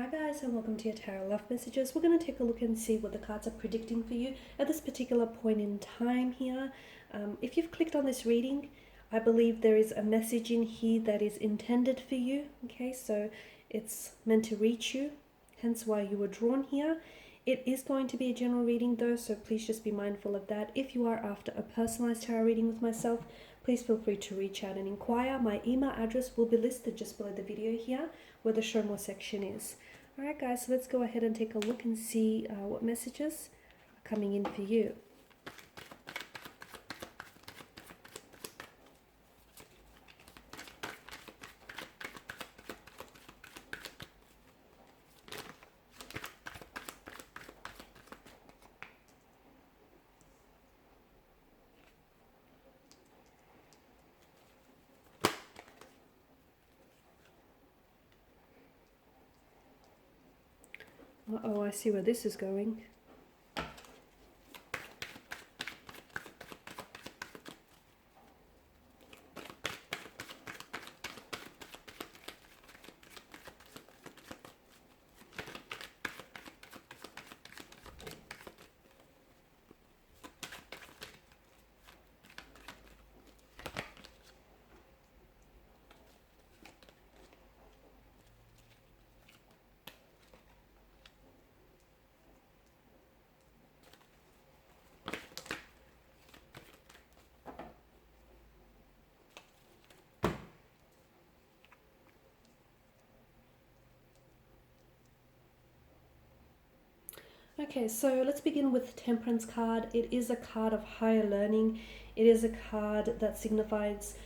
Hi guys, and welcome to your Tarot Love Messages. We're going to take a look and see what the cards are predicting for you at this particular point in time here. If you've clicked on this reading, I believe there is a message in here that is intended for you. Okay, so it's meant to reach you, hence why you were drawn here. It is going to be a general reading though, so please just be mindful of that. If you are after a personalized tarot reading with myself, please feel free to reach out and inquire. My email address will be listed just below the video here, where the show more section is. Alright guys, so let's go ahead and take a look and see what messages are coming in for you. Uh-oh, I see where this is going. Okay, so let's begin with the Temperance card. It is a card of higher learning. It is a card that signifies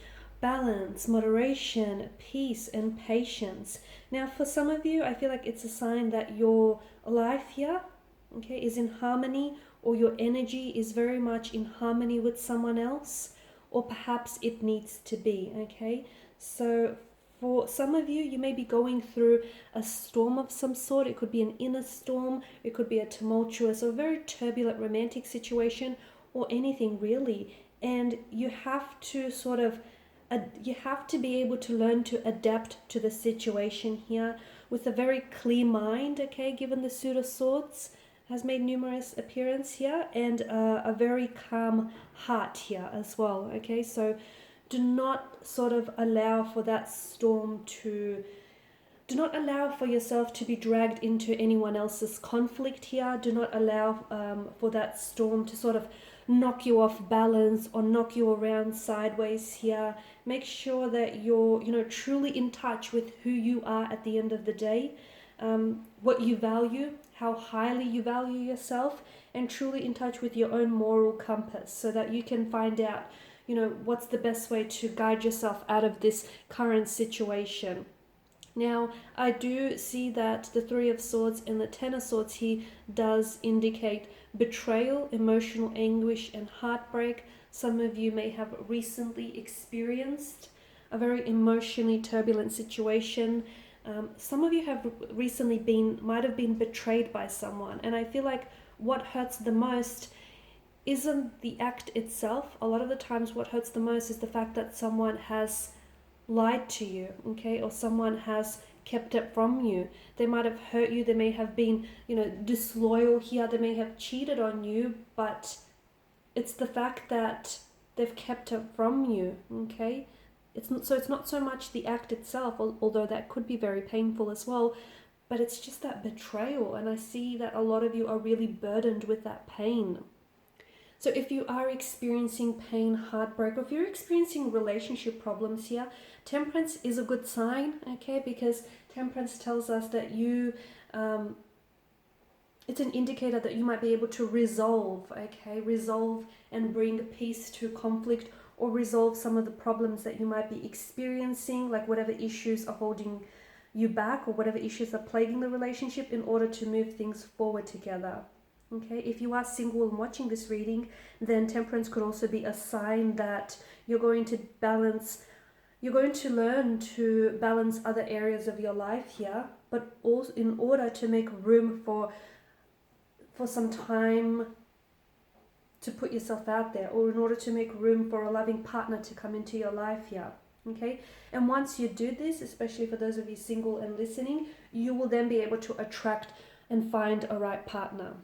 balance, moderation, peace, and patience. Now, for some of you, I feel like it's a sign that your life here, okay, is in harmony, or your energy is very much in harmony with someone else, or perhaps it needs to be, okay? So for some of you, you may be going through a storm of some sort. It could be an inner storm, it could be a tumultuous or very turbulent romantic situation, or anything really. And you have to you have to be able to learn to adapt to the situation here with a very clear mind, okay, given the Suit of Swords has made numerous appearance here, and a very calm heart here as well, okay? So do not allow for that storm to, do not allow for yourself to be dragged into anyone else's conflict here. Do not allow for that storm to knock you off balance or knock you around sideways here. Make sure that you're, truly in touch with who you are at the end of the day, what you value, how highly you value yourself, and truly in touch with your own moral compass, so that you can find out, what's the best way to guide yourself out of this current situation. Now, I do see that the Three of Swords and the Ten of Swords here does indicate betrayal, emotional anguish, and heartbreak. Some of you may have recently experienced a very emotionally turbulent situation. Some of you have recently might have been betrayed by someone, and I feel like what hurts the most isn't the act itself. A lot of the times what hurts the most is the fact that someone has lied to you, okay, or someone has kept it from you. They might have hurt you, they may have been, disloyal here, they may have cheated on you, but it's the fact that they've kept it from you, okay? It's not so much the act itself, although that could be very painful as well, but it's just that betrayal, and I see that a lot of you are really burdened with that pain. So if you are experiencing pain, heartbreak, or if you're experiencing relationship problems here, Temperance is a good sign, okay? Because Temperance tells us that it's an indicator that you might be able to resolve, okay? Resolve and bring peace to conflict, or resolve some of the problems that you might be experiencing, like whatever issues are holding you back, or whatever issues are plaguing the relationship, in order to move things forward together. Okay, if you are single and watching this reading, then Temperance could also be a sign that you're going to learn to balance other areas of your life here, but also in order to make room for some time to put yourself out there, or in order to make room for a loving partner to come into your life here. Okay, and once you do this, especially for those of you single and listening, you will then be able to attract and find a right partner.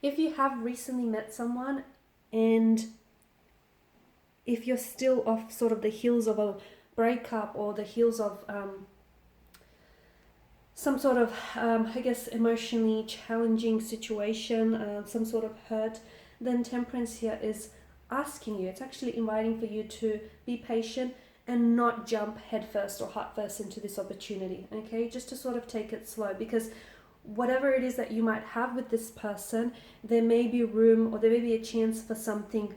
If you have recently met someone, and if you're still off sort of the heels of a breakup or the heels of some sort of, I guess, emotionally challenging situation, some sort of hurt, then Temperance here is asking you, it's actually inviting for you to be patient and not jump headfirst or heart first into this opportunity, okay? Just to sort of take it slow, because whatever it is that you might have with this person, there may be room or there may be a chance for something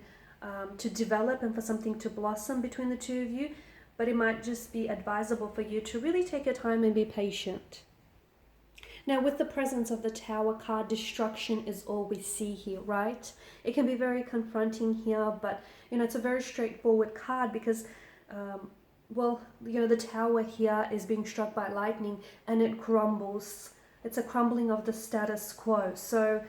to develop and for something to blossom between the two of you, but it might just be advisable for you to really take your time and be patient. Now, with the presence of the Tower card, destruction is all we see here, right? It can be very confronting here, but, it's a very straightforward card because, the Tower here is being struck by lightning and it crumbles. It's a crumbling of the status quo. So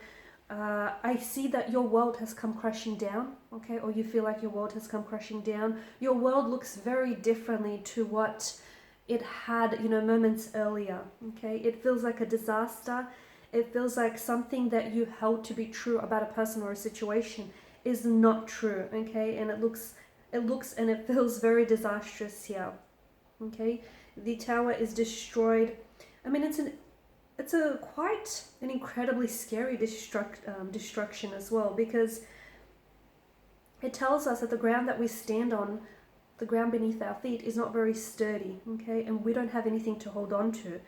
I see that your world has come crashing down, okay? Or you feel like your world has come crashing down. Your world looks very differently to what it had, moments earlier, okay? It feels like a disaster. It feels like something that you held to be true about a person or a situation is not true, okay? And it looks and it feels very disastrous here, okay? The Tower is destroyed. I mean, it's a quite an incredibly scary destruction as well, because it tells us that the ground that we stand on, the ground beneath our feet, is not very sturdy, okay? And we don't have anything to hold on to.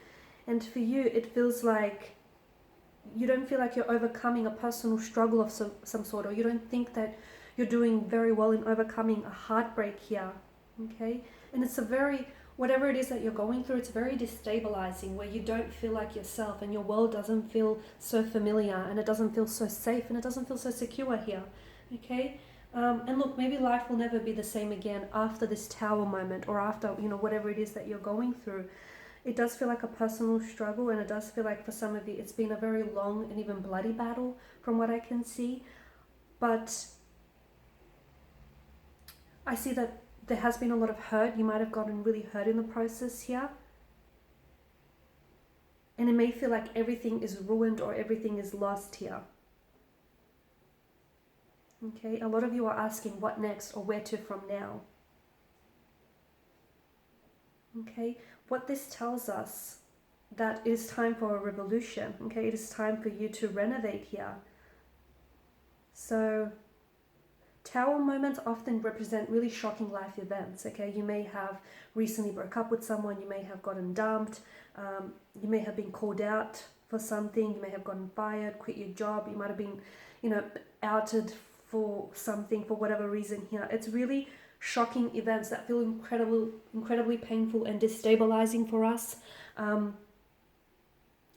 And for you, it feels like you don't feel like you're overcoming a personal struggle of some sort, or you don't think that you're doing very well in overcoming a heartbreak here, okay? And it's whatever it is that you're going through, it's very destabilizing, where you don't feel like yourself and your world doesn't feel so familiar and it doesn't feel so safe and it doesn't feel so secure here, okay? And look, maybe life will never be the same again after this Tower moment, or after, whatever it is that you're going through. It does feel like a personal struggle, and it does feel like for some of you it's been a very long and even bloody battle from what I can see. But I see that there has been a lot of hurt. You might have gotten really hurt in the process here. And it may feel like everything is ruined or everything is lost here. Okay, a lot of you are asking what next or where to from now. Okay, what this tells us, that it is time for a revolution. Okay, it is time for you to renovate here. So Tower moments often represent really shocking life events, okay? You may have recently broke up with someone, you may have gotten dumped, you may have been called out for something, you may have gotten fired, quit your job, you might have been, outed for something, for whatever reason here. It's really shocking events that feel incredibly painful and destabilizing for us. And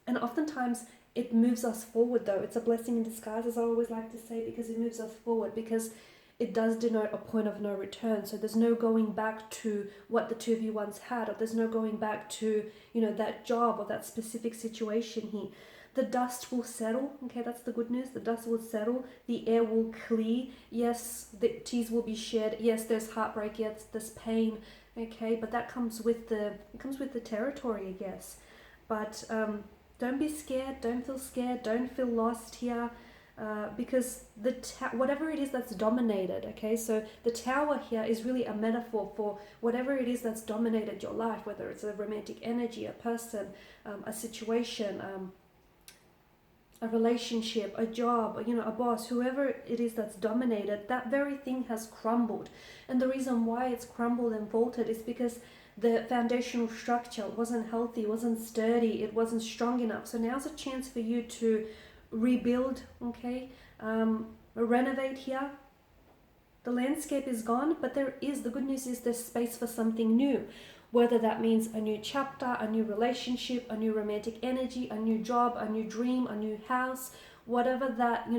oftentimes it moves us forward though. It's a blessing in disguise, as I always like to say, because it moves us forward, because it does denote a point of no return. So there's no going back to what the two of you once had, or there's no going back to, that job or that specific situation here. The dust will settle, okay, that's the good news. The dust will settle, the air will clear. Yes, the tears will be shed. Yes, there's heartbreak, yes, there's pain, okay, but that comes with the territory, I guess. But don't be scared, don't feel scared, don't feel lost here. Because whatever it is that's dominated, okay, so the Tower here is really a metaphor for whatever it is that's dominated your life, whether it's a romantic energy, a person, a situation, a relationship, a job, a boss, whoever it is that's dominated, that very thing has crumbled. And the reason why it's crumbled and faltered is because the foundational structure wasn't healthy, wasn't sturdy, it wasn't strong enough. So now's a chance for you to rebuild, okay, renovate here. The landscape is gone, but the good news is there's space for something new, whether that means a new chapter, a new relationship, a new romantic energy, a new job, a new dream, a new house, whatever that,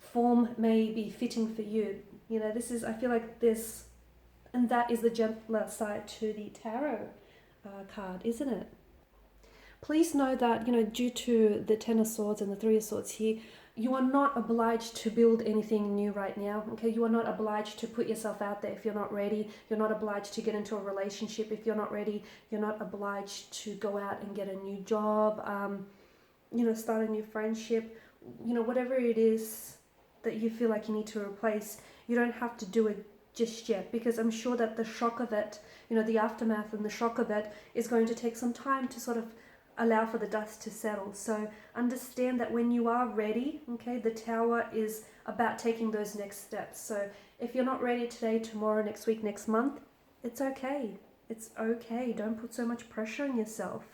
form may be fitting for you. I feel like this, and that is the gentler side to the tarot card, isn't it? Please know that, due to the Ten of Swords and the Three of Swords here, you are not obliged to build anything new right now. Okay, you are not obliged to put yourself out there if you're not ready. You're not obliged to get into a relationship if you're not ready. You're not obliged to go out and get a new job, start a new friendship, whatever it is that you feel like you need to replace. You don't have to do it just yet, because I'm sure that the shock of it, the aftermath and the shock of it is going to take some time to sort of allow for the dust to settle. So understand that when you are ready, okay, the Tower is about taking those next steps. So if you're not ready today, tomorrow, next week, next month, it's okay. It's okay. Don't put so much pressure on yourself,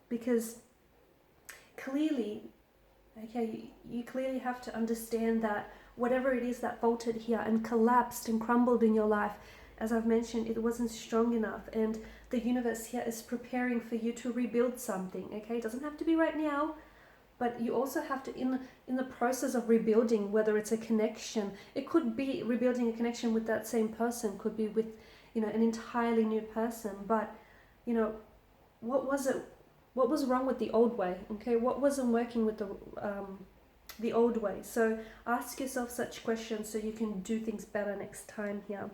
because clearly, okay, you clearly have to understand that whatever it is that faltered here and collapsed and crumbled in your life, as I've mentioned, it wasn't strong enough, and the universe here is preparing for you to rebuild something. Okay, it doesn't have to be right now, but you also have to, in the process of rebuilding, whether it's a connection, it could be rebuilding a connection with that same person, could be with an entirely new person, but what was wrong with the old way? Okay, what wasn't working with the old way? So ask yourself such questions so you can do things better next time here.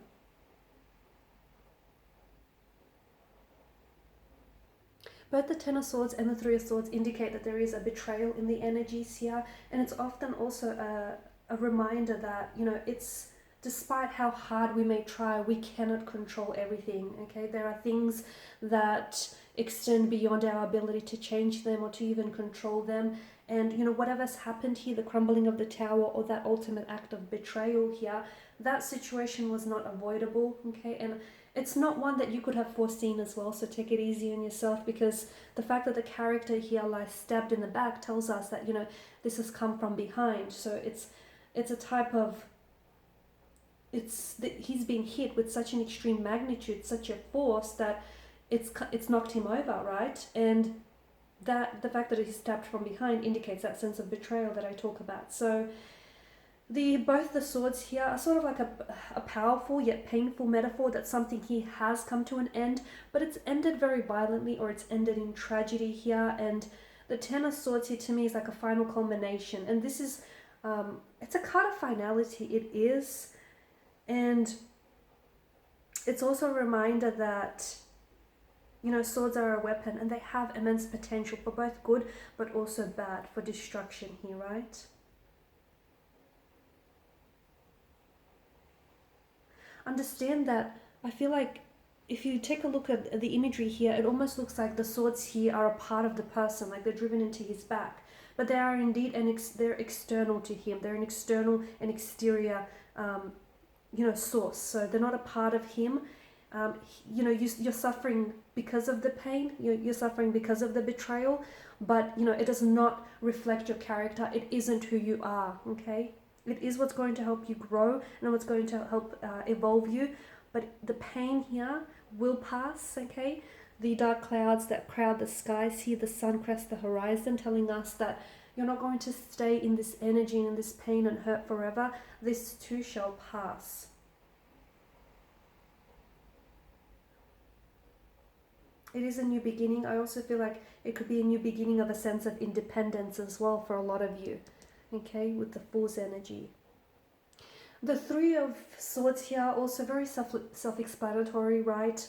Both the Ten of Swords and the Three of Swords indicate that there is a betrayal in the energies here, and it's often also a reminder that, it's, despite how hard we may try, we cannot control everything, okay? There are things that extend beyond our ability to change them or to even control them, and, whatever's happened here, the crumbling of the Tower or that ultimate act of betrayal here, that situation was not avoidable, okay? And it's not one that you could have foreseen as well, so take it easy on yourself, because the fact that the character here lies stabbed in the back tells us that, this has come from behind. So it's a type of, he's being hit with such an extreme magnitude, such a force that it's knocked him over, right? And that the fact that he's stabbed from behind indicates that sense of betrayal that I talk about. So both the swords here are sort of like a powerful yet painful metaphor that something here has come to an end, but it's ended very violently, or it's ended in tragedy here. And the Ten of Swords here to me is like a final culmination, and this is it's a card of finality. It is, and it's also a reminder that swords are a weapon, and they have immense potential for both good but also bad, for destruction here, right? Understand that I feel like if you take a look at the imagery here, it almost looks like the swords here are a part of the person, like they're driven into his back, but they are indeed they're external to him. They're an external and exterior source, so they're not a part of him. You're suffering because of the pain, you're suffering because of the betrayal, but it does not reflect your character. It isn't who you are, okay? It is what's going to help you grow and what's going to help evolve you. But the pain here will pass, okay? The dark clouds that crowd the skies here, the sun crests the horizon, telling us that you're not going to stay in this energy and in this pain and hurt forever. This too shall pass. It is a new beginning. I also feel like it could be a new beginning of a sense of independence as well for a lot of you. Okay, with the Fool's energy. The Three of Swords here are also very self-explanatory, right?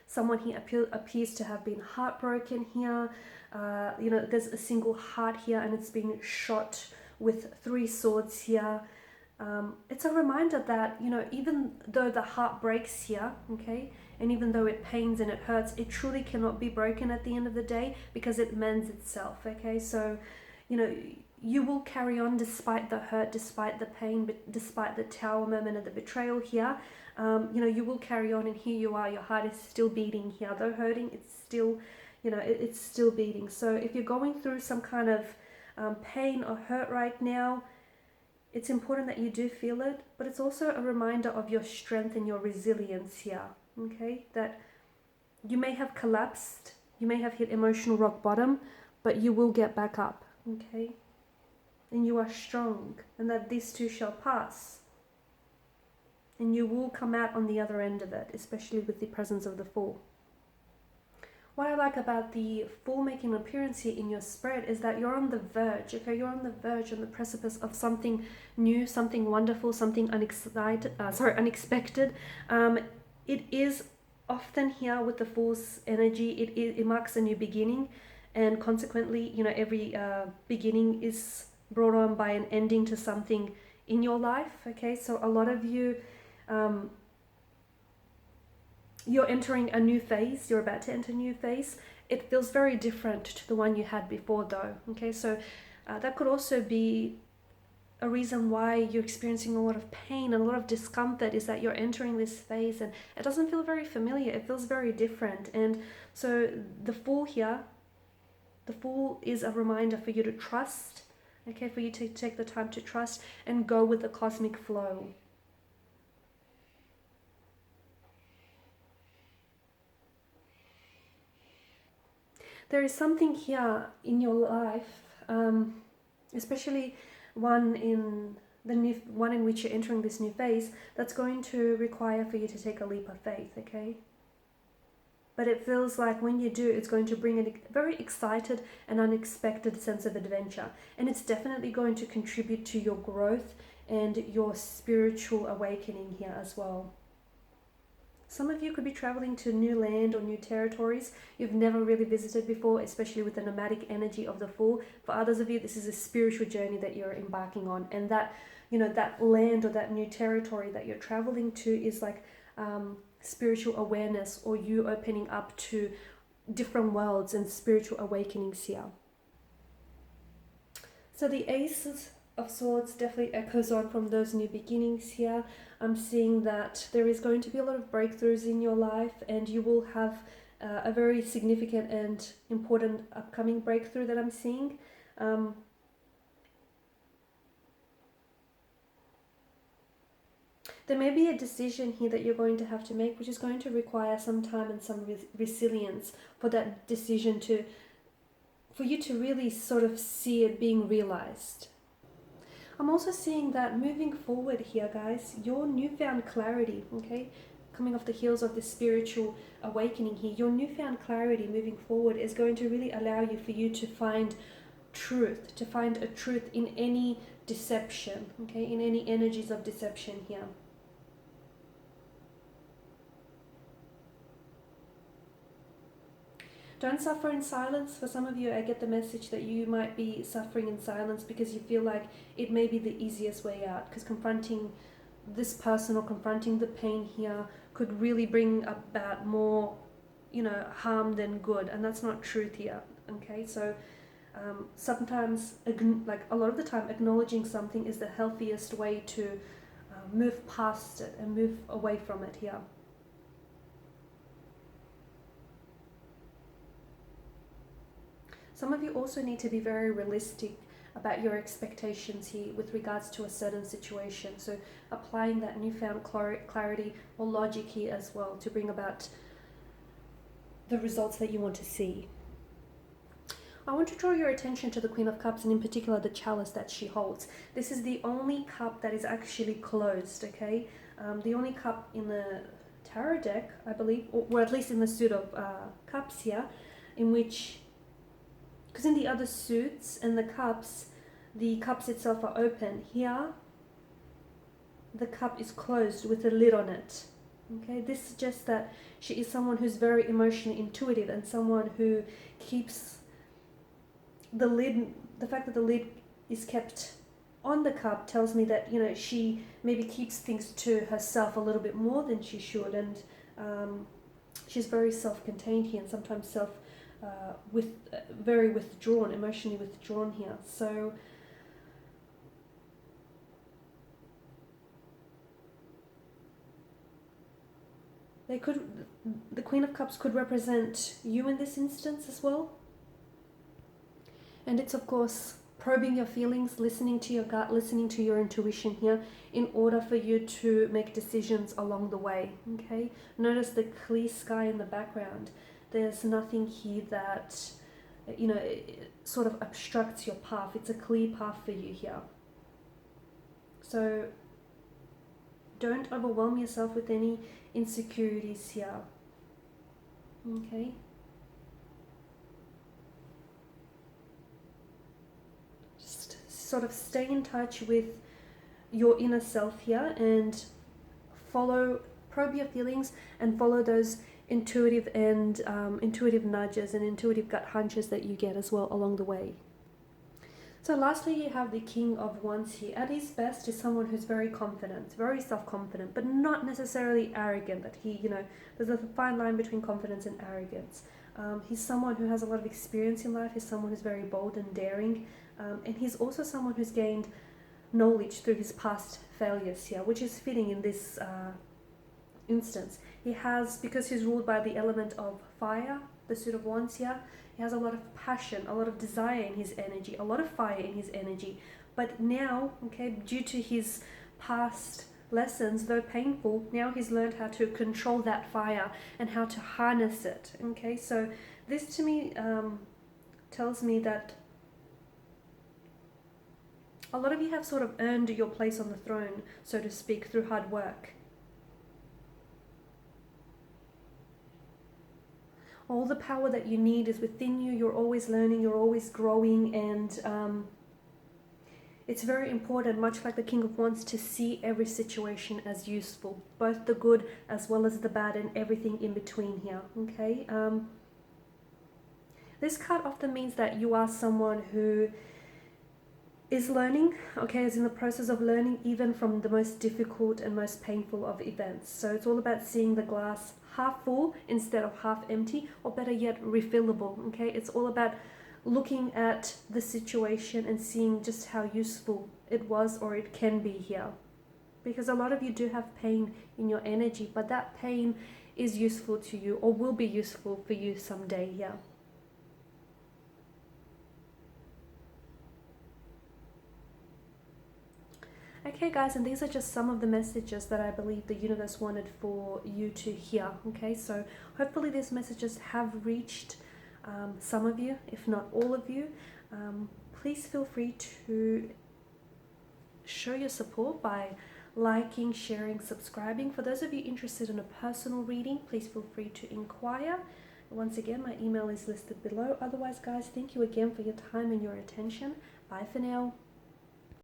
Someone here appears to have been heartbroken here. There's a single heart here, and it's being shot with 3 swords here. It's a reminder that, even though the heart breaks here, okay, and even though it pains and it hurts, it truly cannot be broken at the end of the day, because it mends itself, okay? So, you will carry on despite the hurt, despite the pain, but despite the Tower moment and the betrayal here. You will carry on, and here you are, your heart is still beating here. Though hurting, it's still, it's still beating. So if you're going through some kind of pain or hurt right now, it's important that you do feel it, but it's also a reminder of your strength and your resilience here, okay? That you may have collapsed, you may have hit emotional rock bottom, but you will get back up, okay? And you are strong, and that this too shall pass. And you will come out on the other end of it, especially with the presence of the Fool. What I like about the Fool making an appearance here in your spread is that you're on the verge, okay? You're on the verge, on the precipice of something new, something wonderful, something unexpected. It is often here with the Fool's energy, it marks a new beginning, and consequently, every beginning is brought on by an ending to something in your life, okay? So a lot of you, you're entering a new phase, you're about to enter a new phase. It feels very different to the one you had before though, okay? So that could also be a reason why you're experiencing a lot of pain and a lot of discomfort, is that you're entering this phase and it doesn't feel very familiar, it feels very different. And so the Fool here, the Fool is a reminder for you to trust, okay, for you to take the time to trust and go with the cosmic flow. There is something here in your life, especially one in which you're entering this new phase, that's going to require for you to take a leap of faith, okay? But it feels like when you do, it's going to bring a very excited and unexpected sense of adventure. And it's definitely going to contribute to your growth and your spiritual awakening here as well. Some of you could be traveling to new land or new territories you've never really visited before, especially with the nomadic energy of the Fool. For others of you, this is a spiritual journey that you're embarking on. And that, that land or that new territory that you're traveling to is like spiritual awareness, or you opening up to different worlds and spiritual awakenings here. So the Ace of Swords definitely echoes on from those new beginnings here. I'm seeing that there is going to be a lot of breakthroughs in your life, and you will have a very significant and important upcoming breakthrough that I'm seeing. There may be a decision here that you're going to have to make, which is going to require some time and some resilience for that decision for you to really sort of see it being realized. I'm also seeing that moving forward here, guys, your newfound clarity, okay, coming off the heels of this spiritual awakening here, your newfound clarity moving forward is going to really allow you for you to find truth, to find a truth in any deception, okay, in any energies of deception here. Don't suffer in silence. For some of you, I get the message that you might be suffering in silence because you feel like it may be the easiest way out, because confronting this person or confronting the pain here could really bring about more, harm than good, and that's not truth here, okay? So sometimes, like a lot of the time, acknowledging something is the healthiest way to move past it and move away from it here. Some of you also need to be very realistic about your expectations here with regards to a certain situation. So applying that newfound clarity or logic here as well to bring about the results that you want to see. I want to draw your attention to the Queen of Cups, and in particular the chalice that she holds. This is the only cup that is actually closed, okay? The only cup in the tarot deck, I believe, or at least in the suit of cups here, in which, because in the other suits and the cups itself are open. Here, the cup is closed with a lid on it. Okay, this suggests that she is someone who's very emotionally intuitive and someone who keeps the lid, the fact that the lid is kept on the cup tells me that, she maybe keeps things to herself a little bit more than she should, and she's very self-contained here and sometimes very withdrawn, emotionally withdrawn here. So the Queen of Cups could represent you in this instance as well. And it's of course probing your feelings, listening to your gut, listening to your intuition here in order for you to make decisions along the way, okay? Notice the clear sky in the background. There's nothing here that, it sort of obstructs your path. It's a clear path for you here. So don't overwhelm yourself with any insecurities here, okay? sort of stay in touch with your inner self here and probe your feelings and follow those intuitive nudges and intuitive gut hunches that you get as well along the way. So lastly, you have the King of Wands here. At his best is someone who's very confident, very self-confident, but not necessarily arrogant. That there's a fine line between confidence and arrogance. He's someone who has a lot of experience in life. He's someone who's very bold and daring. And he's also someone who's gained knowledge through his past failures here, which is fitting in this instance. Because he's ruled by the element of fire, the Suit of Wands here, he has a lot of passion, a lot of desire in his energy, a lot of fire in his energy. But now, due to his past lessons, though painful, now he's learned how to control that fire and how to harness it. So this to me tells me that a lot of you have sort of earned your place on the throne, so to speak, through hard work. All the power that you need is within you. You're always learning, you're always growing, and it's very important, much like the King of Wands, to see every situation as useful, both the good as well as the bad and everything in between here. This card often means that you are someone who is learning, is in the process of learning, even from the most difficult and most painful of events. So it's all about seeing the glass half full instead of half empty, or better yet, refillable. It's all about looking at the situation and seeing just how useful it was or it can be here. Because a lot of you do have pain in your energy, but that pain is useful to you or will be useful for you someday here. Okay guys, and these are just some of the messages that I believe the universe wanted for you to hear. So hopefully these messages have reached some of you, if not all of you. Please feel free to show your support by liking, sharing, subscribing. For those of you interested in a personal reading, please feel free to inquire. Once again, my email is listed below. Otherwise guys, thank you again for your time and your attention. Bye for now.